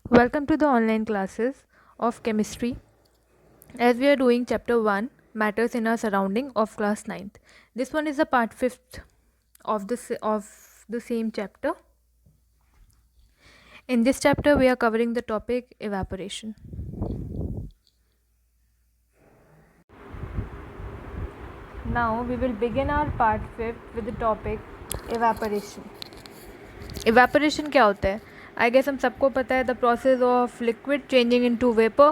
Welcome to the online classes of chemistry as we are doing chapter 1 matters in our surrounding of class 9th. This one is the part 5th of the same chapter. In this chapter we are covering the topic evaporation. Now we will begin our part 5th with the topic evaporation. Evaporation क्या होता है? I guess हम सबको पता है the process of liquid changing into vapor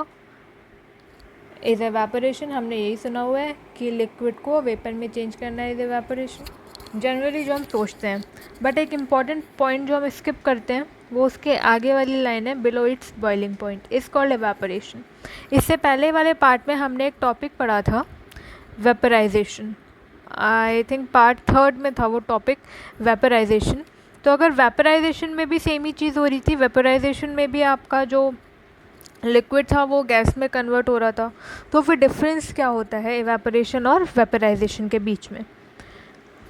is evaporation. हमने यही सुना हुआ है कि लिक्विड को वेपर में चेंज करना है इज़ एवेपोरेशन जनरली जो हम सोचते हैं. बट एक इम्पॉर्टेंट पॉइंट जो हम स्किप करते हैं वो उसके आगे वाली लाइन है below it's boiling point is called evaporation. इससे पहले वाले पार्ट में हमने एक टॉपिक पढ़ा था वेपराइजेशन. आई थिंक पार्ट 3 में था वो टॉपिक वेपराइजेशन. तो अगर वेपराइजेशन में भी सेम ही चीज़ हो रही थी, वेपराइजेशन में भी आपका जो लिक्विड था वो गैस में कन्वर्ट हो रहा था, तो फिर डिफरेंस क्या होता है इवेपोरेशन और वेपराइजेशन के बीच में?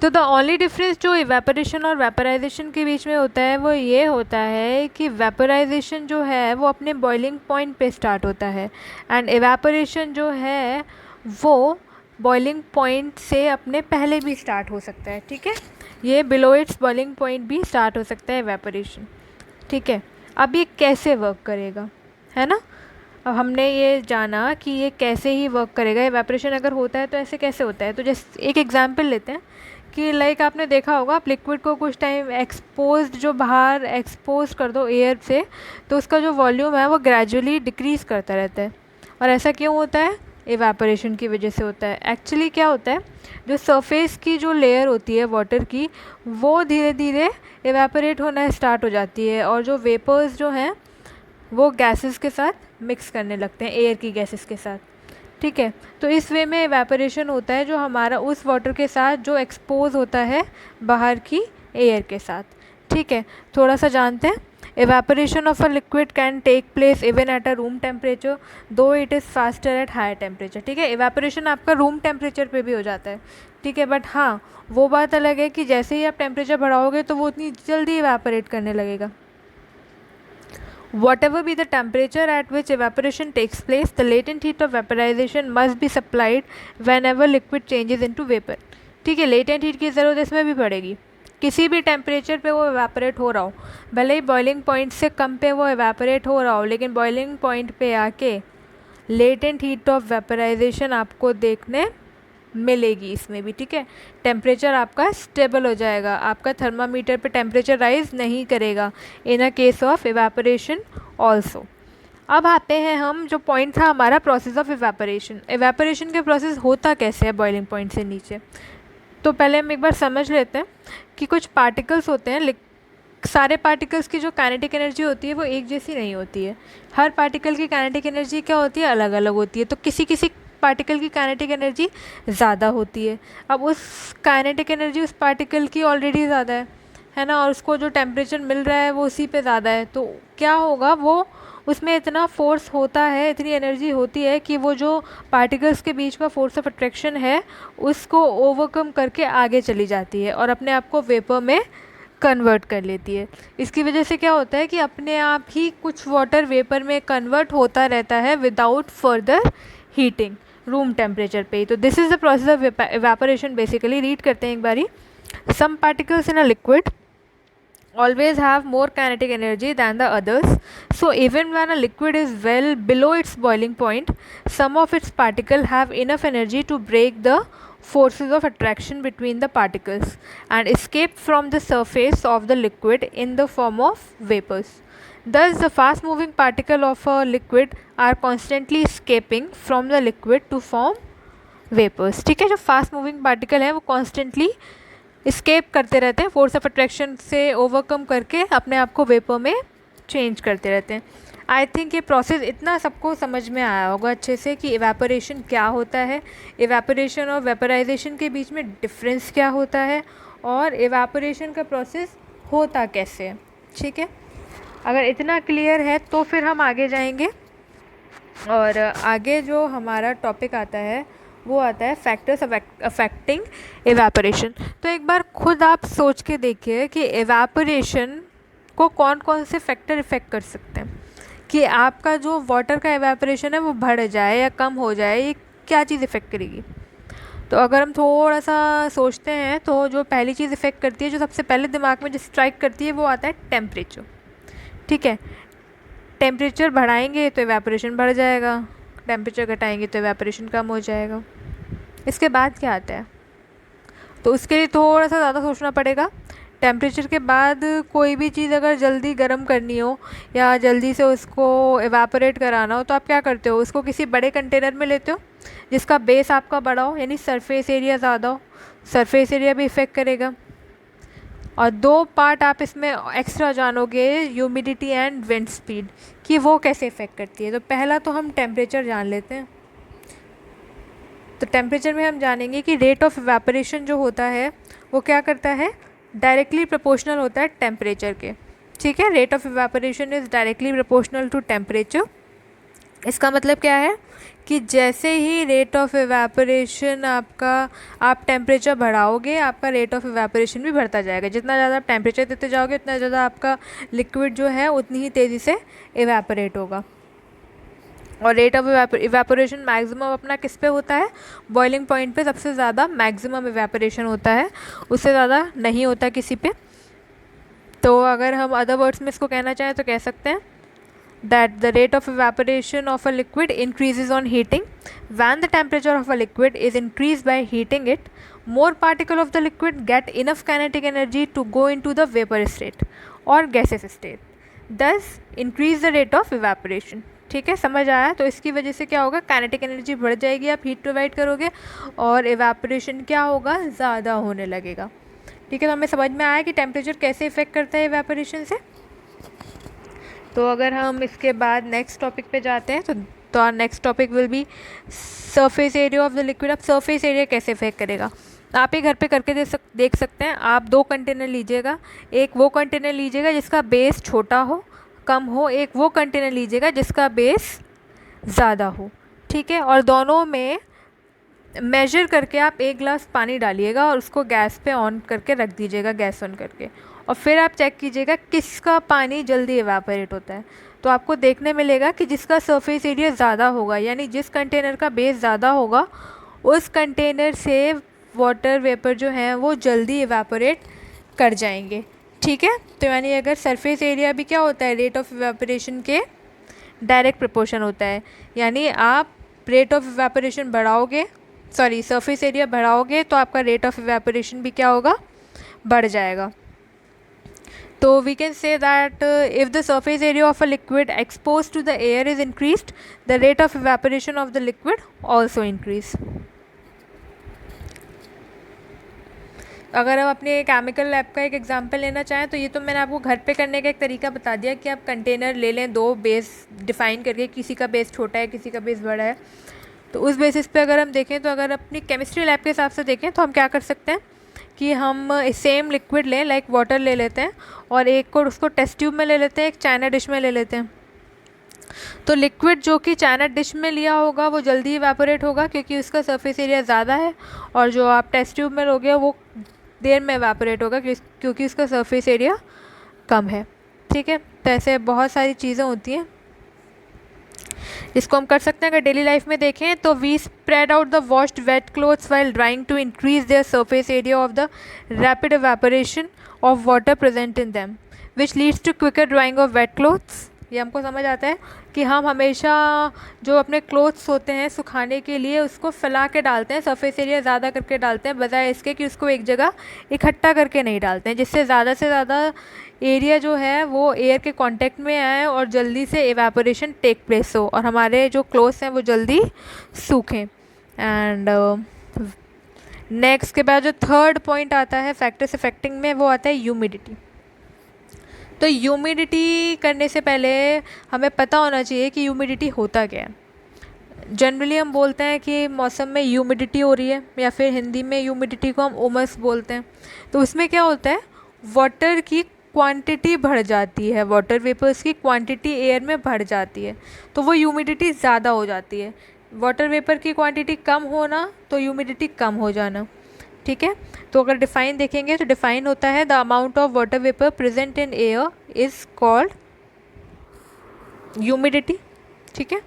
तो द ओनली डिफरेंस जो इवेपोरेशन और वेपराइजेशन के बीच में होता है वो ये होता है कि वेपराइजेशन जो है वो अपने बॉइलिंग पॉइंट पे स्टार्ट होता है एंड इवेपोरेशन जो है वो बॉइलिंग पॉइंट से अपने पहले भी स्टार्ट हो सकता है. ठीक है, ये बिलो इट्स बॉइलिंग पॉइंट भी स्टार्ट हो सकता है इवेपोरेशन. ठीक है, अब ये कैसे वर्क करेगा, है ना? अब हमने ये जाना कि ये कैसे ही वर्क करेगा. इवेपोरेशन अगर होता है तो ऐसे कैसे होता है, तो जस्ट एक एग्जांपल लेते हैं कि लाइक आपने देखा होगा आप लिक्विड को कुछ टाइम एक्सपोज्ड जो बाहर एक्सपोज कर दो एयर से, तो उसका जो वॉल्यूम है वो ग्रेजुअली डिक्रीज़ करता रहता है. और ऐसा क्यों होता है? इवेपोरेशन की वजह से होता है. एक्चुअली क्या होता है, जो सरफेस की जो लेयर होती है वाटर की वो धीरे धीरे इवेपोरेट होना स्टार्ट हो जाती है और जो वेपर्स जो हैं वो गैसेस के साथ मिक्स करने लगते हैं, एयर की गैसेस के साथ. ठीक है, तो इस वे में इवेपोरेशन होता है जो हमारा उस वाटर के साथ जो एक्सपोज होता है बाहर की एयर के साथ. ठीक है, थोड़ा सा जानते हैं. evaporation of a liquid can take place even at a room temperature though it is faster at higher temperature. ठीक है, evaporation आपका रूम टेम्परेचर पे भी हो जाता है. ठीक है, बट हाँ वो बात अलग है कि जैसे ही आप टेम्परेचर बढ़ाओगे तो वो उतनी जल्दी evaporate करने लगेगा. Whatever be the temperature at which evaporation takes place, the latent heat of vaporization must be supplied whenever liquid changes into vapor. ठीक है, latent heat की ज़रूरत इसमें भी पड़ेगी. किसी भी टेम्परेचर पे वो evaporate हो रहा हो, भले ही बॉइलिंग पॉइंट से कम पे वो evaporate हो रहा हो, लेकिन बॉइलिंग पॉइंट पे आके latent heat of vaporization आपको देखने मिलेगी इसमें भी. ठीक है, टेम्परेचर आपका स्टेबल हो जाएगा, आपका थर्मामीटर पे टेम्परेचर राइज नहीं करेगा in a case of evaporation also. अब आते हैं हम, जो पॉइंट था हमारा प्रोसेस ऑफ इवेपोरेशन. इवेपोरेशन के प्रोसेस होता कैसे है बॉइलिंग पॉइंट से नीचे? तो पहले हम एक बार समझ लेते हैं कि कुछ पार्टिकल्स होते हैं. सारे पार्टिकल्स की जो काइनेटिक एनर्जी होती है वो एक जैसी नहीं होती है. हर पार्टिकल की काइनेटिक एनर्जी क्या होती है, अलग अलग होती है. तो किसी किसी पार्टिकल की काइनेटिक एनर्जी ज़्यादा होती है. अब उस काइनेटिक एनर्जी उस पार्टिकल की ऑलरेडी ज़्यादा है ना, और उसको जो टेम्परेचर मिल रहा है वो उसी पे ज़्यादा है. तो क्या होगा, वो उसमें इतना फोर्स होता है, इतनी एनर्जी होती है कि वो जो पार्टिकल्स के बीच का फोर्स ऑफ अट्रैक्शन है उसको ओवरकम करके आगे चली जाती है और अपने आप को वेपर में कन्वर्ट कर लेती है. इसकी वजह से क्या होता है कि अपने आप ही कुछ वाटर वेपर में कन्वर्ट होता रहता है without further heating, room temperature पे ही. तो this is the process of evaporation basically. Read करते हैं एक बारी. Some particles in a liquid always have more kinetic energy than the others, so even when a liquid is well below its boiling point, some of its particles have enough energy to break the forces of attraction between the particles and escape from the surface of the liquid in the form of vapors. Thus the fast moving particles of a liquid are constantly escaping from the liquid to form vapors. ठीक है, जो fast moving particle है वो constantly escape करते रहते हैं, force of attraction से overcome करके अपने आप को वेपर में चेंज करते रहते हैं. आई थिंक ये प्रोसेस इतना सबको समझ में आया होगा अच्छे से कि इवेपोरेशन क्या होता है, इवेपोरेशन और वेपराइजेशन के बीच में डिफरेंस क्या होता है और इवेपोरेशन का प्रोसेस होता कैसे है. ठीक है, अगर इतना क्लियर है तो फिर हम आगे जाएंगे और आगे जो हमारा टॉपिक आता है वो आता है फैक्टर्स अफेक्टिंग एवेपोरेशन. तो एक बार खुद आप सोच के देखिए कि एवेपोरेशन को कौन कौन से फैक्टर इफ़ेक्ट कर सकते हैं. कि आपका जो वाटर का एवेपोरेशन है वो बढ़ जाए या कम हो जाए, ये क्या चीज़ इफ़ेक्ट करेगी? तो अगर हम थोड़ा सा सोचते हैं तो जो पहली चीज़ इफ़ेक्ट करती है, जो सबसे पहले दिमाग में जो स्ट्राइक करती है, वो आता है टेम्परेचर। ठीक है, टेम्परेचर बढ़ाएंगे तो एवेपोरेशन बढ़ जाएगा, टेम्परेचर घटाएंगे तो एवेपोरेशन कम हो जाएगा। इसके बाद क्या आता है? तो उसके लिए थोड़ा सा ज़्यादा सोचना पड़ेगा। टेम्परेचर के बाद कोई भी चीज़ अगर जल्दी गर्म करनी हो या जल्दी से उसको एवापोरेट कराना हो, तो आप क्या करते हो? उसको किसी बड़े कंटेनर में लेते हो जिसका बेस आपका बड़ा हो, यानी सरफेस एरिया ज़्यादा हो। सरफेस एरिया भी इफ़ेक्ट करेगा। और दो पार्ट आप इसमें एक्स्ट्रा जानोगे, ह्यूमिडिटी एंड विंड स्पीड, कि वो कैसे इफ़ेक्ट करती है। तो पहला तो हम टेम्परेचर जान लेते हैं। तो टेम्परेचर में हम जानेंगे कि रेट ऑफ इवेपोरेशन जो होता है वो क्या करता है, डायरेक्टली प्रोपोर्शनल होता है टेम्परेचर के। ठीक है, rate of evaporation is directly proportional to temperature. इसका मतलब क्या है कि जैसे ही रेट ऑफ इवेपोरेशन आपका, आप टेम्परेचर बढ़ाओगे, आपका रेट ऑफ इवेपोरेशन भी बढ़ता जाएगा। जितना ज़्यादा आप टेम्परेचर देते जाओगे, उतना ज़्यादा आपका लिक्विड जो है उतनी ही तेज़ी से इवेपोरेट होगा। और रेट ऑफ इवेपोरेशन मैक्सिमम अपना किस पे होता है? बॉइलिंग पॉइंट पे सबसे ज़्यादा मैक्सिमम इवेपोरेशन होता है, उससे ज़्यादा नहीं होता किसी पे। तो अगर हम अदर वर्ड्स में इसको कहना चाहें तो कह सकते हैं that the rate of evaporation of a liquid increases on heating. When the temperature of a liquid is increased by heating it, more particles of the liquid get enough kinetic energy to go into the vapor state or gaseous state, thus increase the rate of evaporation. ठीक है, समझ आया? तो इसकी वजह से क्या होगा, काइनेटिक एनर्जी बढ़ जाएगी, आप हीट प्रोवाइड करोगे और एवेपोरेशन क्या होगा, ज़्यादा होने लगेगा। ठीक है, तो हमें समझ में आया कि टेम्परेचर कैसे इफ़ेक्ट करता है एवेपोरेशन से। तो अगर हम इसके बाद नेक्स्ट टॉपिक पे जाते हैं तो our next topic will be surface area of the liquid. अब सरफेस एरिया कैसे इफेक्ट करेगा, आप ही घर पे करके देख सकते हैं। आप दो कंटेनर लीजिएगा, एक वो कंटेनर लीजिएगा जिसका बेस छोटा हो, कम हो, एक वो कंटेनर लीजिएगा जिसका बेस ज़्यादा हो। ठीक है, और दोनों में मेजर करके आप 1 गिलास पानी डालिएगा और उसको गैस पे ऑन करके रख दीजिएगा, गैस ऑन करके, और फिर आप चेक कीजिएगा किसका पानी जल्दी एवापोरेट होता है। तो आपको देखने मिलेगा कि जिसका सरफेस एरिया ज़्यादा होगा, यानी जिस कंटेनर का बेस ज़्यादा होगा, उस कंटेनर से वाटर वेपर जो है वो जल्दी एवापोरेट कर जाएंगे। ठीक है, तो यानी अगर सरफेस एरिया भी क्या होता है, रेट ऑफ इवेपोरेशन के डायरेक्ट प्रोपोर्शन होता है। यानी आप रेट ऑफ इवेपोरेशन बढ़ाओगे, सॉरी सरफेस एरिया बढ़ाओगे, तो आपका रेट ऑफ इवेपोरेशन भी क्या होगा, बढ़ जाएगा। तो we can say that if the surface area of a liquid exposed to the air is increased, the rate of evaporation of the liquid also increase. अगर हम अपने केमिकल लैब का एक एग्जांपल लेना चाहें तो ये तो मैंने आपको घर पे करने का एक तरीका बता दिया कि आप कंटेनर ले लें, दो बेस डिफ़ाइन करके, किसी का बेस छोटा है किसी का बेस बड़ा है। तो उस बेसिस पे अगर हम देखें, तो अगर अपनी केमिस्ट्री लैब के हिसाब से देखें तो हम क्या कर सकते हैं कि हम सेम लिक्विड लें, लाइक वाटर ले लेते हैं, और एक को उसको टेस्ट ट्यूब में ले लेते हैं, एक चाइना डिश में ले लेते हैं। तो लिक्विड जो कि चाइना डिश में लिया होगा वो जल्दी इवेपोरेट होगा क्योंकि उसका सरफेस एरिया ज़्यादा है, और जो आप टेस्ट ट्यूब में लोगे वो देर में इवेपोरेट होगा क्योंकि उसका सरफेस एरिया कम है। ठीक है, तो ऐसे बहुत सारी चीज़ें होती हैं इसको हम कर सकते हैं। अगर डेली लाइफ में देखें तो we spread out the washed wet clothes while drying to increase their surface area of the rapid evaporation of water present in them which leads to quicker drying of wet clothes. ये हमको समझ आता है कि हम हमेशा जो अपने क्लोथ्स होते हैं सुखाने के लिए उसको फैला के डालते हैं, सरफेस एरिया ज़्यादा करके डालते हैं, बजाय इसके कि उसको एक जगह इकट्ठा करके नहीं डालते हैं, जिससे ज़्यादा से ज़्यादा एरिया जो है वो एयर के कांटेक्ट में आए और जल्दी से एवेपोरेशन टेक प्लेस हो और हमारे जो क्लोथ्स हैं वो जल्दी सूखें। एंड नेक्स्ट के बाद जो थर्ड पॉइंट आता है फैक्टर्स अफेक्टिंग में, वो आता है ह्यूमिडिटी। तो ह्यूमिडिटी करने से पहले हमें पता होना चाहिए कि ह्यूमिडिटी होता क्या है। जनरली हम बोलते हैं कि मौसम में ह्यूमिडिटी हो रही है, या फिर हिंदी में ह्यूमिडिटी को हम उमस बोलते हैं। तो उसमें क्या होता है, वाटर की क्वांटिटी बढ़ जाती है, वाटर वेपर्स की क्वांटिटी एयर में बढ़ जाती है, तो वो ह्यूमिडिटी ज़्यादा हो जाती है। वाटर वेपर की क्वांटिटी कम होना तो ह्यूमिडिटी कम हो जाना। ठीक है, तो अगर डिफ़ाइन देखेंगे तो डिफ़ाइन होता है the amount of water vapour present in air is called humidity, ठीक है।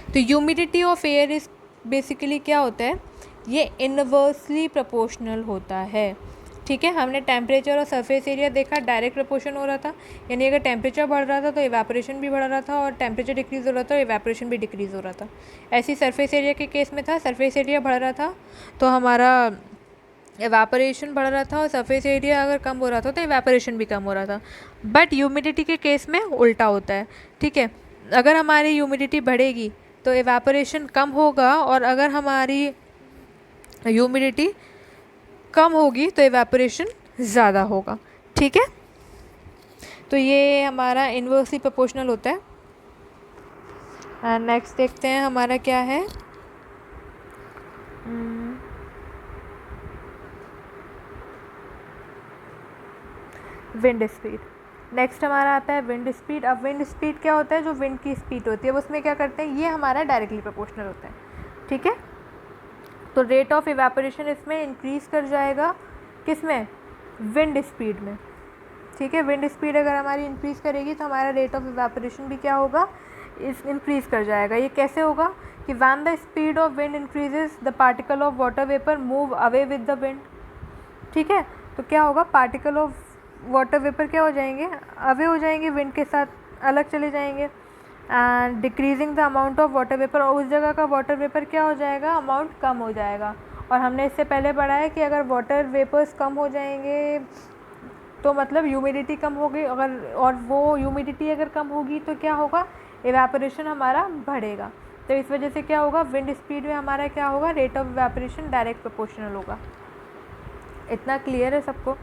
तो humidity of air is basically क्या होता है, ये इनवर्सली प्रोपोर्शनल होता है, ठीक है। हमने टेम्परेचर और सरफेस एरिया देखा, डायरेक्ट प्रोपोर्शन हो रहा था, यानी अगर टेम्परेचर बढ़ रहा था तो इवेपोरेशन भी बढ़ रहा था, और टेम्परेचर डिक्रीज़ हो रहा था तो इवेपोरेशन भी डिक्रीज़ हो रहा था। ऐसी सरफेस एरिया के केस में था, सरफेस एरिया बढ़ रहा था तो हमारा इवेपोरेशन बढ़ रहा था, और सरफेस एरिया अगर कम हो रहा था तो इवेपोरेशन भी कम हो रहा था। बट ह्यूमिडिटी के केस में उल्टा होता है, ठीक है। अगर हमारी ह्यूमिडिटी बढ़ेगी तो इवेपोरेशन कम होगा, और अगर हमारी ह्यूमिडिटी कम होगी तो इवेपोरेशन ज़्यादा होगा, ठीक है। तो ये हमारा इन्वर्सली प्रोपोर्शनल होता है। एंड नेक्स्ट देखते हैं हमारा क्या है, विंड स्पीड। नेक्स्ट हमारा आता है विंड स्पीड। अब विंड स्पीड क्या होता है, जो विंड की स्पीड होती है वो उसमें क्या करते हैं, ये हमारा डायरेक्टली प्रोपोर्शनल होता है, ठीक है। तो रेट ऑफ इवेपोरेशन इसमें इंक्रीज़ कर जाएगा, किसमें, विंड स्पीड में, ठीक है। विंड स्पीड अगर हमारी इंक्रीज़ करेगी तो हमारा रेट ऑफ इवेपोरेशन भी क्या होगा, इस इंक्रीज़ कर जाएगा। ये कैसे होगा कि when the speed of wind increases the particle of water vapour move away with the wind, ठीक है। तो क्या होगा, पार्टिकल ऑफ वाटर वेपर क्या हो जाएंगे, अवे हो जाएंगे, विंड के साथ अलग चले जाएंगे। And decreasing the amount of water vapour, और उस जगह का वाटर वेपर क्या हो जाएगा, अमाउंट कम हो जाएगा। और हमने इससे पहले पढ़ा है कि अगर वाटर वेपर्स कम हो जाएंगे तो मतलब ह्यूमिडिटी कम होगी, अगर और वो ह्यूमिडिटी अगर कम होगी तो क्या होगा, इवेपोरेशन हमारा बढ़ेगा। तो इस वजह से क्या होगा, विंड स्पीड में हमारा क्या होगा, rate of evaporation direct proportional होगा। इतना क्लियर है सबको,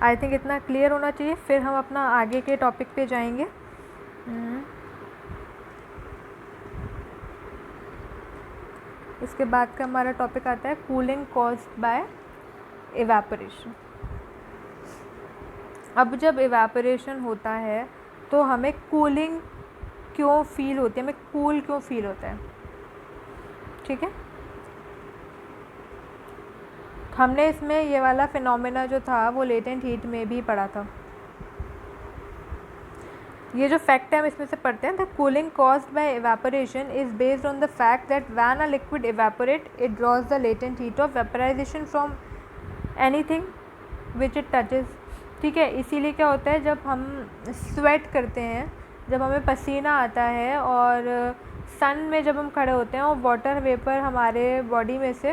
आई थिंक इतना क्लियर होना चाहिए। फिर हम अपना आगे के टॉपिक पे जाएंगे। इसके बाद का हमारा टॉपिक आता है कूलिंग कॉज्ड बाय इवेपोरेशन। अब जब इवेपोरेशन होता है तो हमें कूलिंग क्यों फील होती है, हमें कूल क्यों फील होता है, ठीक है। हमने इसमें ये वाला फिनोमेना जो था वो लेटेंट हीट में भी पढ़ा था। ये जो फैक्ट है हम इसमें से पढ़ते हैं, the cooling caused by evaporation is based on the fact that when a liquid evaporate it draws the latent heat of vaporization from anything which it touches, ठीक है। इसीलिए क्या होता है, जब हम स्वेट करते हैं, जब हमें पसीना आता है और सन में जब हम खड़े होते हैं और वाटर वेपर हमारे बॉडी में से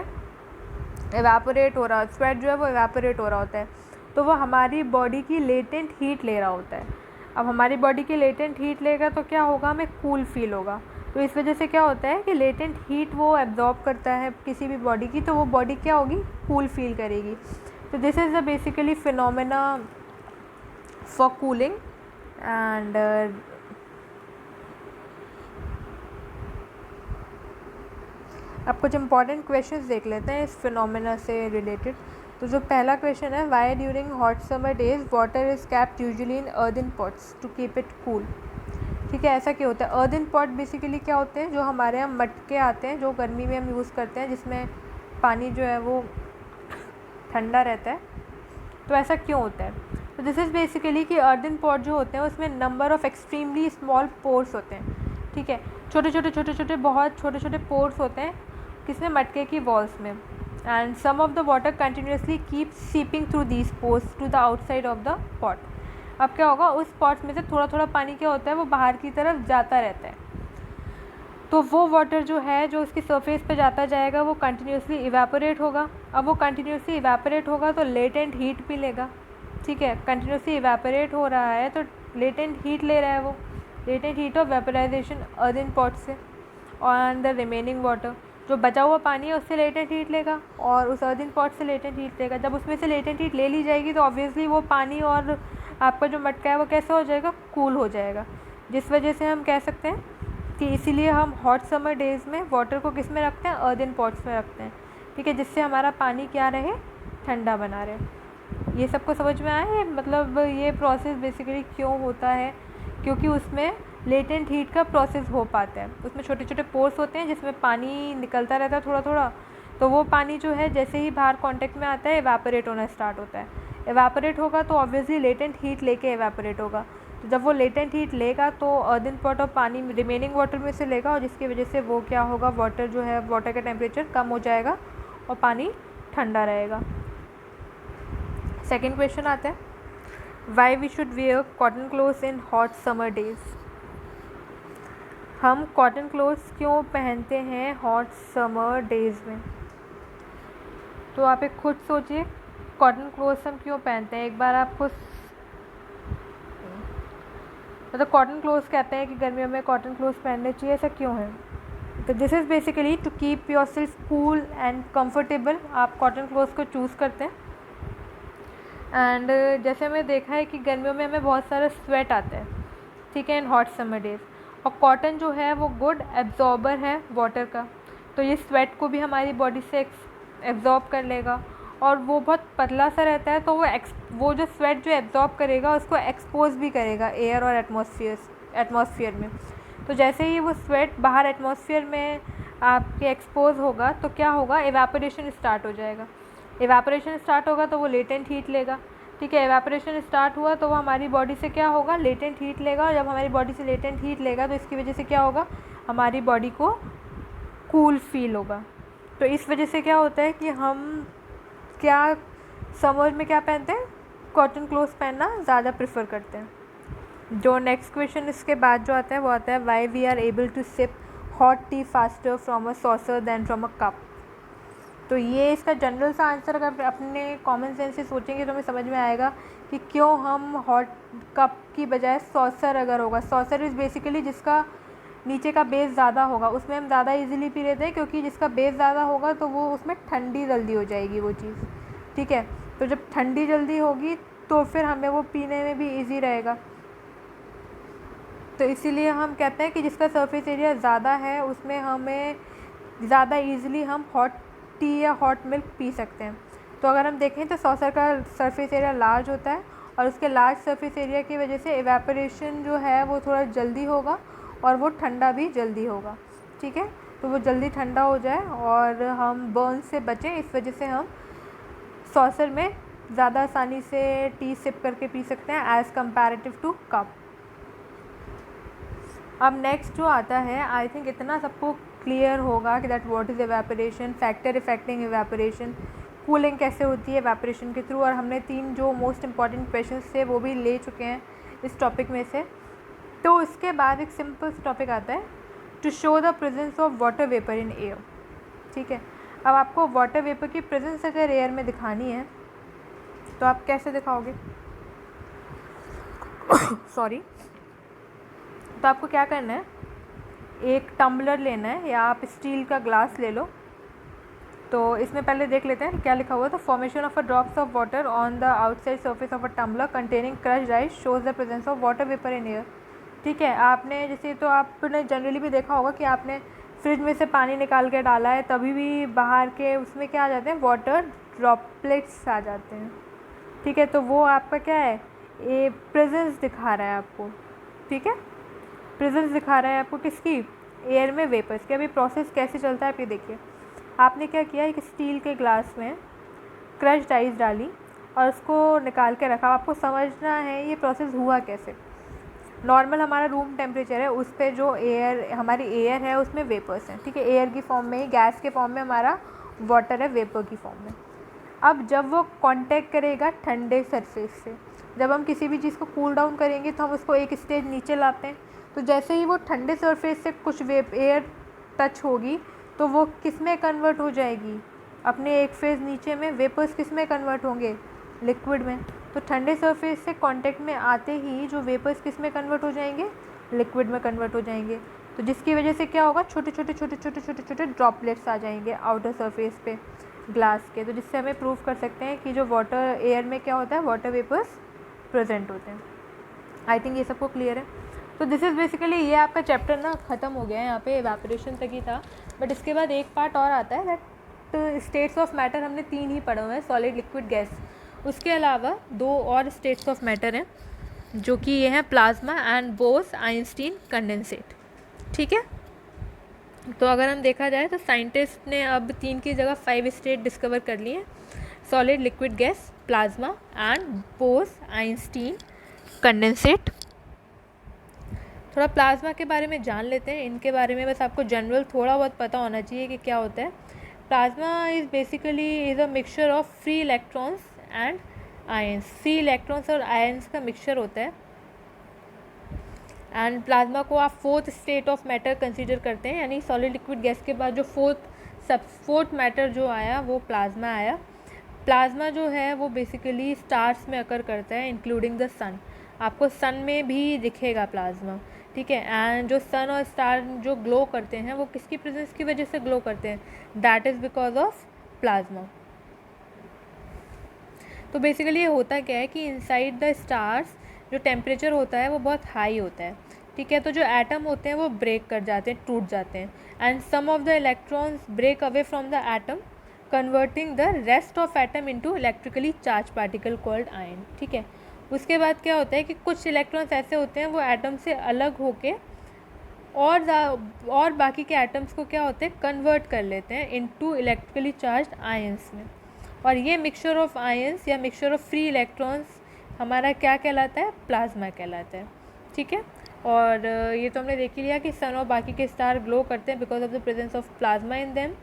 इवेपोरेट हो रहा, स्वेट जो है वो इवेपोरेट हो रहा होता है, तो वो हमारी बॉडी की लेटेंट हीट ले रहा होता है। अब हमारी बॉडी की लेटेंट हीट लेगा तो क्या होगा, हमें कूल फील होगा। तो इस वजह से क्या होता है कि लेटेंट हीट वो एब्जॉर्ब करता है किसी भी बॉडी की, तो वो बॉडी क्या होगी, कूल फील करेगी। तो this is the basically phenomena for cooling. And अब कुछ इंपॉर्टेंट क्वेश्चंस देख लेते हैं इस फिनोमेना से रिलेटेड। तो जो पहला क्वेश्चन है, why during hot summer days water is kept usually in earthen pots to keep it cool, ठीक है। ऐसा क्यों होता है, अर्दन पॉट बेसिकली क्या होते हैं, जो हमारे यहाँ मटके आते हैं जो गर्मी में हम यूज़ करते हैं, जिसमें पानी जो है वो ठंडा रहता है। तो ऐसा क्यों होता है, तो दिस इज़ बेसिकली कि अर्दन पॉट जो होते हैं उसमें number of extremely small pores होते हैं, ठीक है। छोटे छोटे बहुत छोटे छोटे पोर्स होते हैं, किसमें, मटके की वॉल्स में। And some of the water continuously keep seeping through these pores to the outside of the pot. अब क्या होगा, उस पॉट्स में से थोड़ा थोड़ा पानी क्या होता है, वो बाहर की तरफ जाता रहता है। तो वो वाटर जो है जो उसकी सरफेस पे जाता जाएगा वो कंटिन्यूसली इवेपोरेट होगा। अब वो कंटिन्यूसली इवेपोरेट होगा तो लेटेंट हीट भी लेगा, ठीक है। कंटिन्यूसली इवेपोरेट हो रहा है तो लेटेंट हीट ले रहा है, वो latent heat of vaporization earthen pot से। और द रिमेनिंग वाटर, जो बचा हुआ पानी है उससे लेटेंट हीट लेगा और उस अर्दन पॉट से लेटेंट हीट लेगा। जब उसमें से लेटेंट हीट ले ली जाएगी तो ऑब्वियसली वो पानी और आपका जो मटका है वो कैसा हो जाएगा, कूल हो जाएगा। जिस वजह से हम कह सकते हैं कि इसीलिए हम हॉट समर डेज़ में वाटर को किस में रखते हैं, अर्दन पॉट्स में रखते हैं, ठीक है, जिससे हमारा पानी क्या रहे, ठंडा बना रहे। ये सबको समझ में आया है, मतलब ये प्रोसेस बेसिकली क्यों होता है, क्योंकि उसमें लेटेंट हीट का प्रोसेस हो पाता है। उसमें छोटे छोटे पोर्स होते हैं जिसमें पानी निकलता रहता है थोड़ा थोड़ा, तो वो पानी जो है जैसे ही बाहर कांटेक्ट में आता है इवेपोरेट होना स्टार्ट होता है। इवेपोरेट होगा तो ऑब्वियसली लेटेंट हीट लेके इवेपोरेट होगा। तो जब वो लेटेंट हीट लेगा तो अर्दन पॉट ऑफ पानी रिमेनिंग वाटर में से लेगा, और जिसकी वजह से वो क्या होगा, वाटर जो है, वाटर का टेम्परेचर कम हो जाएगा और पानी ठंडा रहेगा। सेकेंड क्वेश्चन आता है, why we should wear cotton clothes in hot summer days. हम कॉटन क्लोथ्स क्यों पहनते हैं हॉट समर डेज में? तो आप एक खुद सोचिए, कॉटन क्लोथ्स हम क्यों पहनते हैं, एक बार आप खुद, मतलब कॉटन क्लोथ्स कहते हैं कि गर्मियों में कॉटन क्लोथ्स पहनने चाहिए, ऐसा क्यों है? तो this is basically to keep yourself cool and comfortable. आप कॉटन क्लोथ्स को चूज़ करते हैं। एंड जैसे हमें देखा है कि गर्मियों में हमें बहुत सारा स्वेट आता है, ठीक है, इन हॉट समर डेज, और कॉटन जो है वो गुड एब्जॉर्बर है वाटर का, तो ये स्वेट को भी हमारी बॉडी से एब्जॉर्ब कर लेगा, और वो बहुत पतला सा रहता है, तो वो जो स्वेट जो एब्जॉर्ब करेगा उसको एक्सपोज भी करेगा एयर और एटमॉस्फेयर में। तो जैसे ही वो स्वेट बाहर एटमॉस्फेयर में आपके एक्सपोज होगा तो क्या होगा, एवापोरेशन स्टार्ट हो जाएगा। एवापोरेशन स्टार्ट होगा तो वो लेटेंट हीट लेगा, ठीक है। एवापोरेशन स्टार्ट हुआ तो वो हमारी बॉडी से क्या होगा, लेटेंट हीट लेगा, और जब हमारी बॉडी से लेटेंट हीट लेगा तो इसकी वजह से क्या होगा, हमारी बॉडी को कूल फील होगा। तो इस वजह से क्या होता है कि हम क्या समर में क्या पहनते हैं, कॉटन क्लोथ्स पहनना ज़्यादा प्रेफर करते हैं। जो नेक्स्ट क्वेश्चन इसके बाद जो आता है वो आता है, why we are able to sip hot tea faster from a saucer than from a cup. तो ये इसका जनरल सा आंसर अगर अपने कॉमन सेंस से सोचेंगे तो हमें समझ में आएगा कि क्यों हम हॉट कप की बजाय सॉसर अगर होगा। सॉसर इज़ बेसिकली जिसका नीचे का बेस ज़्यादा होगा, उसमें हम ज़्यादा इजीली पी लेते हैं, क्योंकि जिसका बेस ज़्यादा होगा तो वो उसमें ठंडी जल्दी हो जाएगी वो चीज़, ठीक है। तो जब ठंडी जल्दी होगी तो फिर हमें वो पीने में भी इजी रहेगा। तो इसीलिए हम कहते हैं कि जिसका सरफेस एरिया ज़्यादा है उसमें हमें ज़्यादा ईज़िली हम हॉट टी या हॉट मिल्क पी सकते हैं। तो अगर हम देखें तो सॉसर का सरफेस एरिया लार्ज होता है, और उसके लार्ज सरफेस एरिया की वजह से एवेपोरेशन जो है वो थोड़ा जल्दी होगा और वो ठंडा भी जल्दी होगा, ठीक है। तो वो जल्दी ठंडा हो जाए और हम बर्न से बचें, इस वजह से हम सॉसर में ज़्यादा आसानी से टी सिप करके पी सकते हैं एज़ कम्पैरेटिव टू कप। अब नेक्स्ट जो आता है, आई थिंक इतना सबको क्लियर होगा कि that what is evaporation, factor affecting evaporation, cooling कैसे होती है एवेपोरेशन के थ्रू, और हमने 3 जो मोस्ट इंपॉर्टेंट क्वेश्चंस थे वो भी ले चुके हैं इस टॉपिक में से। तो उसके बाद एक सिंपल टॉपिक आता है, to show the presence of water vapour in air, ठीक है। अब आपको वाटर वेपर की प्रेजेंस अगर एयर में दिखानी है तो आप कैसे दिखाओगे सॉरी। तो आपको क्या करना है, एक टम्बलर लेना है या आप स्टील का ग्लास ले लो। तो इसमें पहले देख लेते हैं क्या लिखा हुआ है। तो formation of a drops of water on the outside surface of a tumbler containing crushed ice shows the presence of water vapour in air, ठीक है। आपने जैसे, तो आपने जनरली भी देखा होगा कि आपने फ्रिज में से पानी निकाल के डाला है, तभी भी बाहर के उसमें क्या आ जाते हैं, वाटर ड्रॉपलेट्स आ जाते हैं, ठीक है। तो वो आपका क्या है, ये प्रेजेंस दिखा रहा है आपको, ठीक है। प्रेजेंस दिखा रहा है आपको किसकी, एयर में वेपर्स के। अभी प्रोसेस कैसे चलता है आप ये देखिए। आपने क्या किया, एक स्टील के ग्लास में क्रश्ड आइस डाली और उसको निकाल के रखा। आपको समझना है ये प्रोसेस हुआ कैसे। नॉर्मल हमारा रूम टेम्परेचर है, उस पर जो एयर, हमारी एयर है उसमें वेपर्स हैं, ठीक है। एयर की फॉर्म में ही, गैस के फॉर्म में हमारा वाटर है वेपर की फॉर्म में। अब जब वो कांटेक्ट करेगा ठंडे सरफेस से, जब हम किसी भी चीज़ को कूल डाउन करेंगे तो हम उसको एक स्टेज नीचे लाते हैं। तो जैसे ही वो ठंडे सरफेस से कुछ एयर टच होगी तो वो किस में कन्वर्ट हो जाएगी, अपने एक फेज़ नीचे में। वेपर्स किस में कन्वर्ट होंगे, लिक्विड में। तो ठंडे सरफेस से कांटेक्ट में आते ही जो वेपर्स किस में कन्वर्ट हो जाएंगे, लिक्विड में कन्वर्ट हो जाएंगे। तो जिसकी वजह से क्या होगा, छोटे छोटे छोटे छोटे छोटे छोटे ड्रॉपलेट्स आ जाएंगे आउटर सरफेस पे ग्लास के। तो जिससे हमें प्रूव कर सकते हैं कि जो वाटर एयर में क्या होता है, वाटर वेपर्स प्रेजेंट होते हैं। आई थिंक ये सबको क्लियर है। तो दिस इज़ बेसिकली, ये आपका चैप्टर ना ख़त्म हो गया है, यहाँ पे एवेपोरेशन तक ही था। बट इसके बाद एक पार्ट और आता है, दैट स्टेट्स ऑफ मैटर हमने 3 ही पढ़े हुए हैं, सॉलिड, लिक्विड, गैस। उसके अलावा 2 और स्टेट्स ऑफ मैटर हैं जो कि ये हैं plasma and boss Einstein condensate, ठीक है। तो अगर हम देखा जाए तो साइंटिस्ट ने अब 3 की जगह 5 स्टेट डिस्कवर कर लिए हैं, solid, liquid, gas, plasma and boss Einstein condensate थोड़ा प्लाज्मा के बारे में जान लेते हैं, इनके बारे में बस आपको जनरल थोड़ा बहुत पता होना चाहिए कि क्या होता है। Plasma is basically is a mixture of free electrons and ions. Free electrons और आयंस का मिक्सचर होता है। एंड प्लाज्मा को आप fourth state of matter consider करते हैं, यानी सॉलिड लिक्विड गैस के बाद जो फोर्थ मैटर जो आया वो प्लाज्मा आया। प्लाज्मा जो है वो बेसिकली स्टार्स में अकर करता है, इंक्लूडिंग द सन। आपको सन में भी दिखेगा प्लाज्मा, ठीक है। एंड जो सन और स्टार जो ग्लो करते हैं वो किसकी प्रेजेंस की वजह से ग्लो करते हैं? That is because of plasma. तो बेसिकली ये होता क्या है कि इनसाइड द स्टार्स जो टेम्परेचर होता है वो बहुत हाई होता है, ठीक है। तो जो एटम होते हैं वो ब्रेक कर जाते हैं, टूट जाते हैं, and some of the electrons break away from the atom, converting the rest of atom into electrically charge particle called ion, ठीक है। उसके बाद क्या होता है कि कुछ इलेक्ट्रॉन्स ऐसे होते हैं वो एटम से अलग होके और बाकी के एटम्स को क्या होते हैं, कन्वर्ट कर लेते हैं इनटू इलेक्ट्रिकली चार्ज आयंस में। और ये मिक्सचर ऑफ आयंस या मिक्सचर ऑफ फ्री इलेक्ट्रॉन्स हमारा क्या कहलाता है? प्लाज्मा कहलाता है, ठीक है। और ये तो हमने देख ही लिया कि सन और बाकी के स्टार ग्लो करते हैं because of the presence of plasma in them.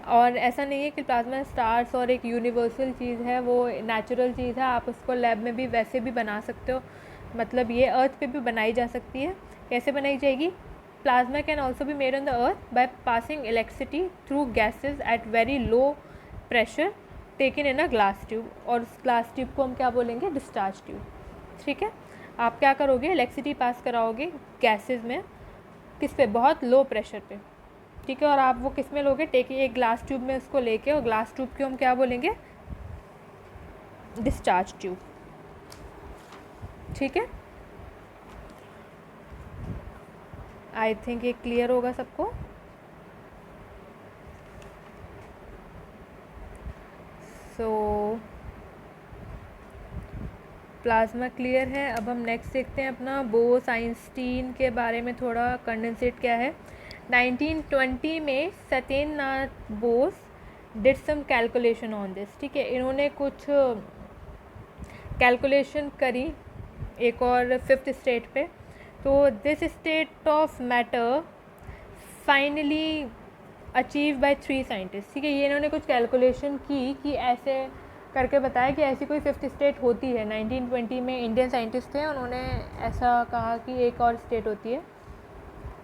और ऐसा नहीं है कि प्लाज्मा स्टार्स और एक यूनिवर्सल चीज़ है, वो नेचुरल चीज़ है, आप उसको लैब में भी वैसे भी बना सकते हो, मतलब ये अर्थ पे भी बनाई जा सकती है। कैसे बनाई जाएगी? Plasma can also be made on the earth by passing electricity through gases at very low pressure taken in a glass tube, और उस ग्लास ट्यूब को हम क्या बोलेंगे? डिस्चार्ज ट्यूब, ठीक है। आप क्या करोगे? इलेक्ट्रिसिटी पास कराओगे गैसेज में, किस पे? बहुत लो प्रेशर पे, ठीक है। और आप वो किस में लोगे? टेकिए एक ग्लास ट्यूब में उसको लेके, और ग्लास ट्यूब को हम क्या बोलेंगे? डिस्चार्ज ट्यूब, ठीक है। आई थिंक ये क्लियर होगा सबको। सो प्लाज्मा क्लियर है। अब हम नेक्स्ट देखते हैं अपना बोस आइंस्टीन के बारे में थोड़ा। कंडेंसेट क्या है? 1920 में Satyendranath Bose did some calculation on this, ठीक है। इन्होंने कुछ कैलकुलेशन करी एक और फिफ्थ स्टेट पे। तो this state of matter finally achieve by 3 scientist, ठीक है। ये इन्होंने कुछ कैलकुलेशन की कि ऐसे करके बताया कि ऐसी कोई फिफ्थ स्टेट होती है। 1920 में इंडियन साइंटिस्ट थे, उन्होंने ऐसा कहा कि एक और स्टेट होती है,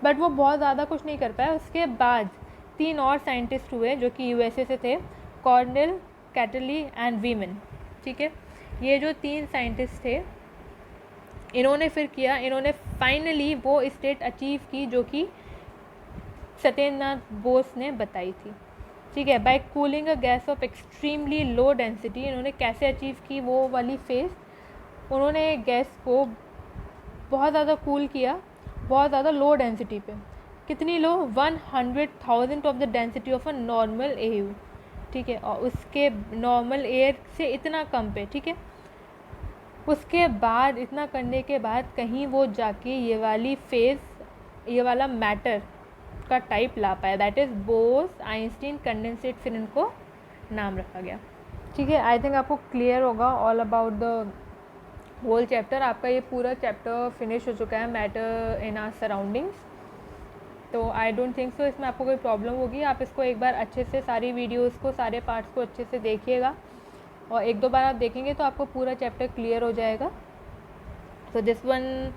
बट वो बहुत ज़्यादा कुछ नहीं कर पाया। उसके बाद 3 और साइंटिस्ट हुए जो कि यूएसए से थे, कॉर्नेल, कैटली एंड वीमन, ठीक है। ये जो 3 साइंटिस्ट थे, इन्होंने फिर किया, इन्होंने फाइनली वो स्टेट अचीव की जो कि सत्येंद्रनाथ बोस ने बताई थी, ठीक है। By cooling a gas of extremely low density. इन्होंने कैसे अचीव की वो वाली फेज? उन्होंने गैस को बहुत ज़्यादा कूल किया, बहुत ज़्यादा लो डेंसिटी पे। कितनी लो? 100,000 of the density of a normal air, ठीक है। और उसके नॉर्मल एयर से इतना कम पे, ठीक है। उसके बाद इतना करने के बाद कहीं वो जाके ये वाली फेज, ये वाला मैटर का टाइप ला पाया, that is Bose Einstein condensate, फिर इनको नाम रखा गया, ठीक है। आई थिंक आपको क्लियर होगा all about the whole chapter. आपका ये पूरा चैप्टर फिनिश हो चुका है, मैटर इन आवर सराउंडिंग्स। तो आई डोंट थिंक सो इसमें आपको कोई प्रॉब्लम होगी। आप इसको एक बार अच्छे से सारी वीडियोज़ को, सारे पार्ट्स को अच्छे से देखिएगा, और 1-2 बार आप देखेंगे तो आपको पूरा चैप्टर क्लियर हो जाएगा। So this one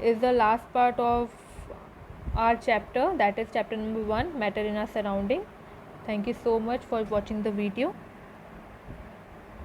is the last part of our chapter, that is chapter number 1, matter in our surrounding. Thank you so much for watching the video.